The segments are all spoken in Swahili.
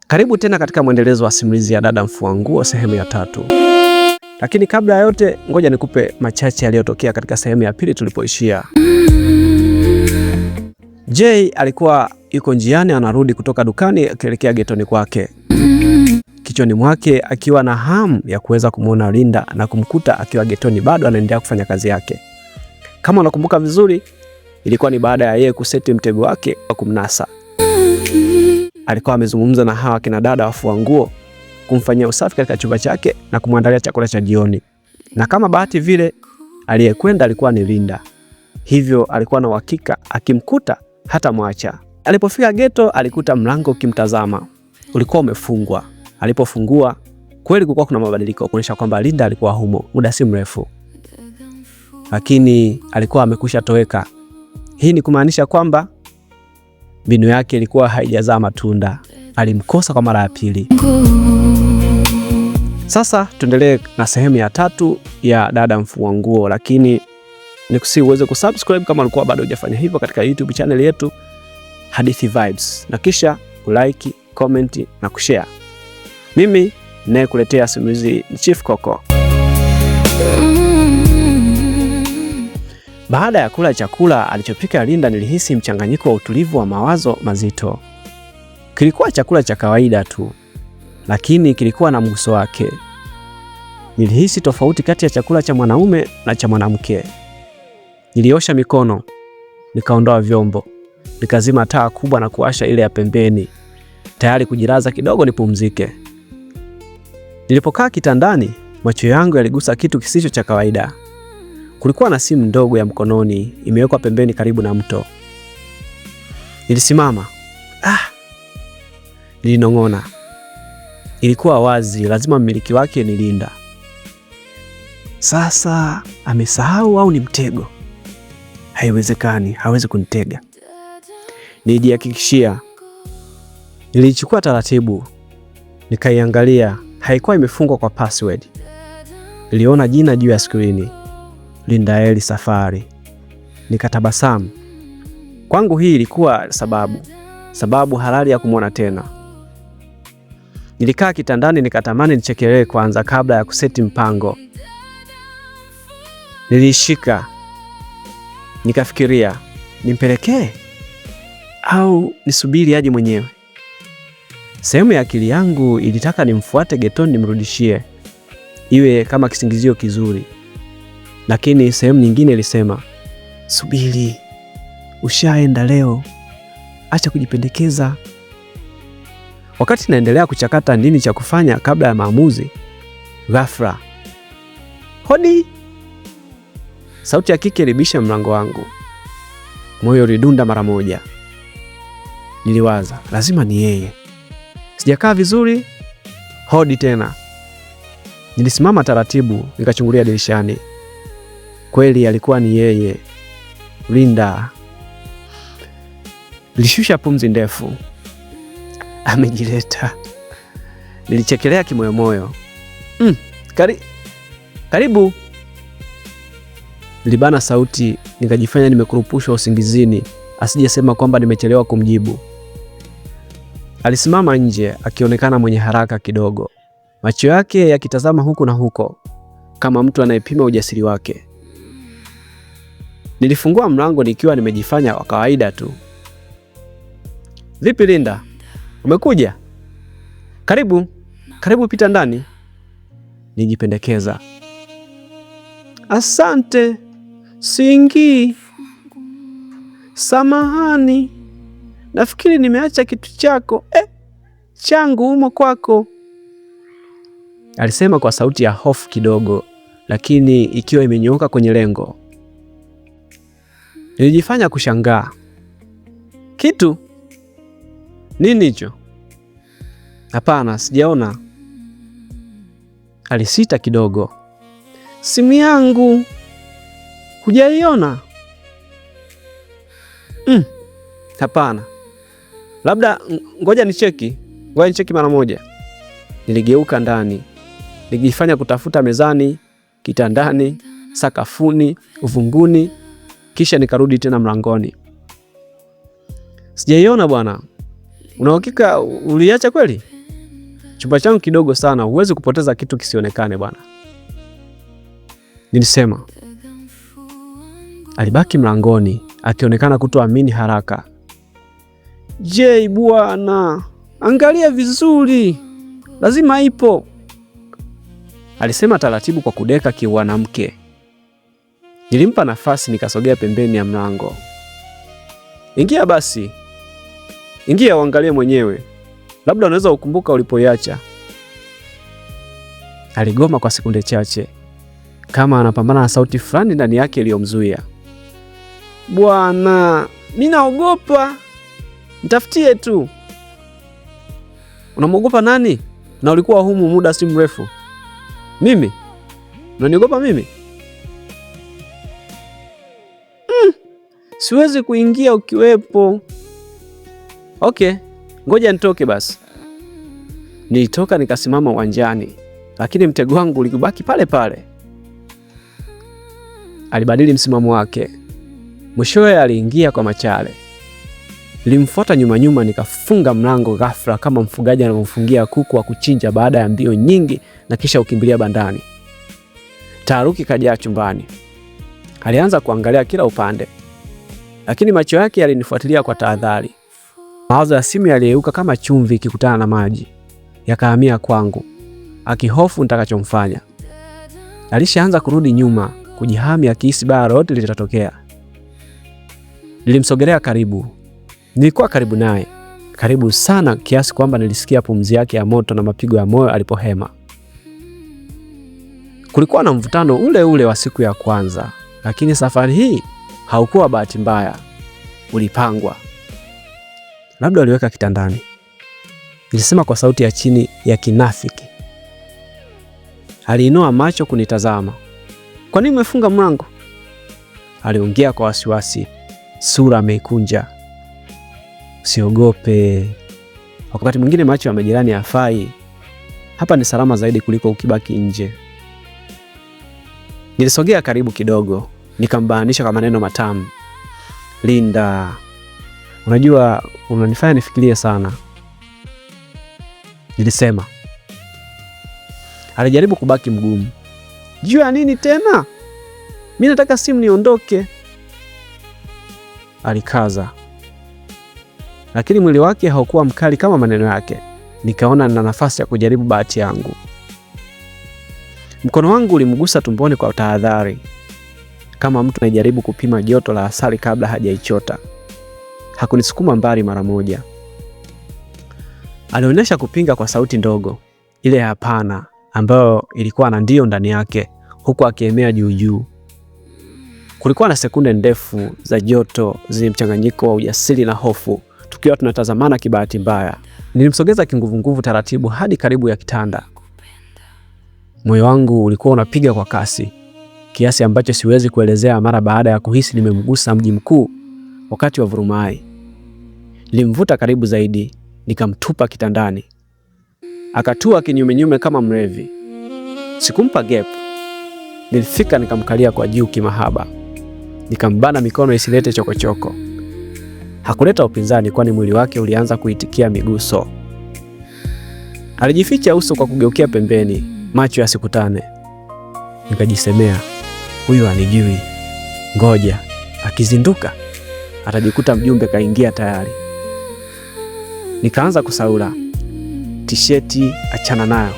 Karibu tena katika mwendelezo wa simulizi ya Dada Mfua Nguo sehemu ya 3. Lakini kabla ya yote, ngoja nikupe machache yaliyotokea katika sehemu ya pili tulipoishia. Jay alikuwa yuko njiani anarudi kutoka dukani akielekea getoni kwake. Kichwani mwake akiwa na hamu ya kuweza kumuona Linda na kumkuta akiwa getoni bado anaendelea kufanya kazi yake. Kama unakumbuka vizuri, ilikuwa ni baada ya yeye kuseti mtego wake wa kumnasa. Alikuwa amezungumza na hawa kina dada wafua nguo kumfanyia usafi katika chumba chake na kumwandalia chakula cha jioni. Na kama bahati vile aliyekwenda alikuwa ni Linda. Hivyo alikuwa na uhakika akimkuta hata mwacha. Alipofika geto alikuta mlango ukimtazama. Ulikuwa umefungwa. Alipofungua kweli kulikuwa kuna mabadiliko kuonyesha kwamba Linda alikuwa humo muda si mrefu. Lakini alikuwa amekwisha toweka. Hii ni kumaanisha kwamba mbinu yake ilikuwa haijazaa matunda. Alimkosa kwa mara ya pili. Sasa tuendelee na sehemu ya 3 ya Dada Mfua Nguo, lakini nikusihi uweze kusubscribe kama ulikuwa bado hujafanya hivyo katika YouTube channel yetu Hadithi Vibes, na kisha ulike, comment na kushare. Mimi ninayekuletea simulizi ni Chief Coco. Baada ya kula chakula alichopika Linda, nilihisi mchanganyiko wa utulivu wa mawazo mazito. Kilikuwa chakula cha kawaida tu, lakini kilikuwa na mguso wake. Nilihisi tofauti kati ya chakula cha mwanaume na cha mwanamke. Niliosha mikono, nikaondoa vyombo, nikazima taa kubwa na kuwasha ile ya pembeni, tayari kujilaza kidogo nipumzike. Nilipokaa kitandani, macho yangu yaligusa kitu kisicho cha kawaida. Kulikuwa na simu ndogo ya mkononi imewekwa pembeni karibu na mto. Nilisimama. Nilinong'ona. Ilikuwa wazi, lazima mmiliki wake ni Linda. Sasa amesahau au ni mtego? Haiwezekani, hawezi kunitega. Nilijihakikishia. Nilichukua taratibu, nikaiangalia. Haikuwa imefungwa kwa password. Niliona jina juu ya skrini, Lindaeli Safari. Nikatabasamu. Kwangu hii ilikuwa sababu halali ya kumwona tena. Nilikaa kitandani nikatamani nichekelee kwanza kabla ya kuseti mpango. Nilishika. Nikafikiria, nimpelekee au nisubiri aje mwenyewe. Sehemu ya akili yangu ilitaka nimfuate getoni nimrudishie, iwe kama kisingizio kizuri. Lakini sehemu nyingine ilisema, subiri, ushaenda leo, acha kujipendekeza. Wakati naendelea kuchakata nini cha kufanya kabla ya maamuzi, ghafla, hodi! Sauti ya kike ilibisha mlango wangu. Moyo ulidunda mara moja. Niliwaza, lazima ni yeye. Sijakaa vizuri, hodi tena. Nilisimama taratibu, nikachungulia dirishani. Kweli alikuwa ni yeye, Linda. Nilishusha pumzi ndefu. Amejileta. Nilichekelea kimoyomoyo. Karibu. Nilibana sauti, nikajifanya nimekurupushwa usingizini, asijasema kwamba nimechelewa kumjibu. Alisimama nje akionekana mwenye haraka kidogo, macho yake yakitazama huku na huko kama mtu anayepima ujasiri wake. Nilifungua mlango nikiwa nimejifanya wa kawaida tu. Vipi Linda? Umekuja? Karibu pita ndani. Nijipendekeza. Asante. Siingii. Samahani. Nafikiri nimeacha kitu chako. Changu humo kwako. Alisema kwa sauti ya hofu kidogo, lakini ikiwa imenyooka kwenye lengo. Nilijifanya kushangaa. Kitu? Nini hicho? Hapana, sijaona. Alisita kidogo. Simu yangu. Hujaiona? Hapana. Labda ngoja nicheki mara moja. Niligeuka ndani. Nilijifanya kutafuta mezani, kitandani, sakafuni, uvunguni, kisha nikarudi tena mlangoni. Sijaiona bwana. Una uhakika uliacha kweli? chumba changu kidogo sana, huwezi kupoteza kitu kisionekane bwana, nilisema. Alibaki mlangoni akionekana kutoamini haraka. Je, bwana, angalia vizuri, lazima ipo, alisema taratibu kwa kudeka kiwanamke. Nilimpa nafasi, nikasogea pembeni ya mlango. Ingia basi, ingia uangalie mwenyewe, labda unaweza ukumbuka ulipoiacha. Aligoma kwa sekunde chache, kama anapambana na sauti fulani ndani yake iliyomzuia. Bwana, mimi naogopa, nitafutie tu. Unamwogopa nani? Na ulikuwa humu muda si mrefu. Mimi? Unaniogopa mimi? Siwezi kuingia ukiwepo. Okay, ngoja nitoke basi. Nilitoka nikasimama uwanjani, lakini mtego wangu ulikubaki pale pale. Alibadili msimamo wake. Mwishowe aliingia kwa machale. Nilimfuata nyuma nyuma, nikafunga mlango ghafla kama mfugaji anamfungia kuku wa kuchinja baada ya mbio nyingi na kisha ukimbilia bandani. Taharuki kajaa chumbani. Alianza kuangalia kila upande, lakini macho yake yalinifuatilia kwa tahadhari. Mawazo ya simu yaliyeuka kama chumvi ikikutana na maji, yakahamia kwangu, akihofu nitakachomfanya. Alishaanza kurudi nyuma, kujihami, akihisi baya lolote litatokea. Nilimsogelea karibu. Nilikuwa karibu naye, karibu sana kiasi kwamba nilisikia pumzi yake ya moto na mapigo ya moyo alipohema. Kulikuwa na mvutano ule ule wa siku ya kwanza, lakini safari hii haukuwa bahati mbaya, ulipangwa. Labda aliweka kitandani, nilisema kwa sauti ya chini ya kinafiki. Aliinua macho kunitazama. Kwa nini umefunga mlango? Aliongea kwa wasiwasi, sura ameikunja. Usiogope, wakati mwingine macho ya majirani hafai. Hapa ni salama zaidi kuliko ukibaki nje. Nilisogea karibu kidogo, nikambaanisha kwa maneno matamu. Linda, unajua unanifanya nifikirie sana, nilisema. Alijaribu kubaki mgumu. Jua ya nini tena? Mimi nataka simu niondoke, alikaza. Lakini mwili wake haukuwa mkali kama maneno yake. Nikaona nina nafasi ya kujaribu bahati yangu. Mkono wangu ulimgusa tumboni kwa tahadhari, kama mtu anajaribu kupima joto la asali kabla hajaichota. Hakunisukuma mbali mara moja. Alionyesha kupinga kwa sauti ndogo, ile ya hapana ambayo ilikuwa na ndio ndani yake, huku akiemea juu juu. Kulikuwa na sekunde ndefu za joto zenye mchanganyiko wa ujasiri na hofu, tukiwa tunatazamana kibahati mbaya. Nilimsogeza kinguvunguvu taratibu hadi karibu ya kitanda. Moyo wangu ulikuwa unapiga kwa kasi, kiasi ambacho siwezi kuelezea, mara baada ya kuhisi nimemgusa mji mkuu wakati wa vurumai. Nilimvuta karibu zaidi, nikamtupa kitandani. Akatua kinyume kama mlevi. Sikumpa gap. Nilifika nikamkalia kwa juu kimahaba. Nikambana mikono isilete chokochoko. Hakuleta upinzani, kwani mwili wake ulianza kuitikia miguso. Alijificha uso kwa kugeukia pembeni, macho yasikutane. Nikajisemea, huyu anijui. Ngoja, akizinduka atajikuta mjumbe kaingia tayari. Nikaanza kusaula. Tisheti achana nayo.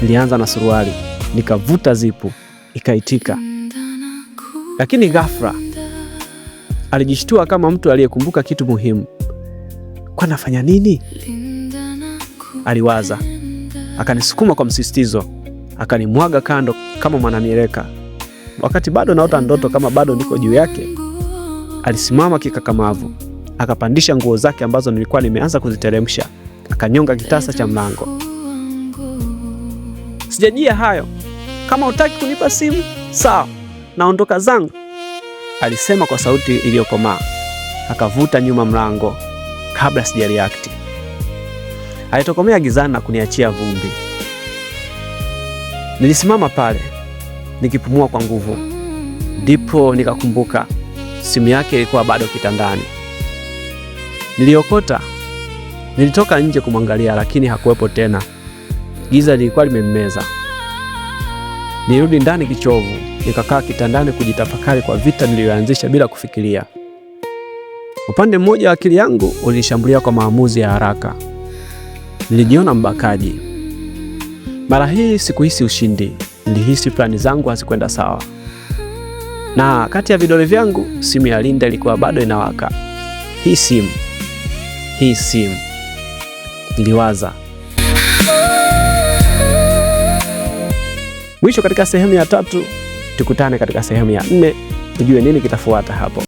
Nilianza na suruali, nikavuta zipu, ikaitika. Lakini ghafla alijishtua kama mtu aliyekumbuka kitu muhimu. Kwa nafanya nini? Aliwaza. Akanisukuma kwa msisitizo, akanimwaga kando kama mwanamiereka. Wakati bado naota ndoto kama bado niko juu yake. Alisimama kikakamavu, akapandisha nguo zake ambazo nilikuwa nimeanza kuziteremsha, akanyonga kitasa cha mlango. Sijajia hayo. Kama hutaki kunipa simu, sawa, naondoka zangu, alisema kwa sauti iliyokomaa. Akavuta nyuma mlango kabla sijareact. Alitokomea gizani na kuniachia vumbi. Nilisimama pale nikipumua kwa nguvu. Ndipo nikakumbuka simu yake ilikuwa bado kitandani. Niliokota. Nilitoka nje kumwangalia, lakini hakuwepo tena. Giza lilikuwa limemmeza. Nilirudi ndani kichovu, nikakaa kitandani kujitafakari kwa vita niliyoanzisha bila kufikiria. Upande mmoja wa akili yangu ulishambulia kwa maamuzi ya haraka. Nilijiona mbakaji. Mara hii sikuhisi ushindi, nilihisi plani zangu hazikwenda sawa. Na kati ya vidole vyangu, simu ya Linda ilikuwa bado inawaka. Hii simu, niliwaza. Mwisho katika sehemu ya 3, tukutane katika sehemu ya 4, ujue nini kitafuata hapo.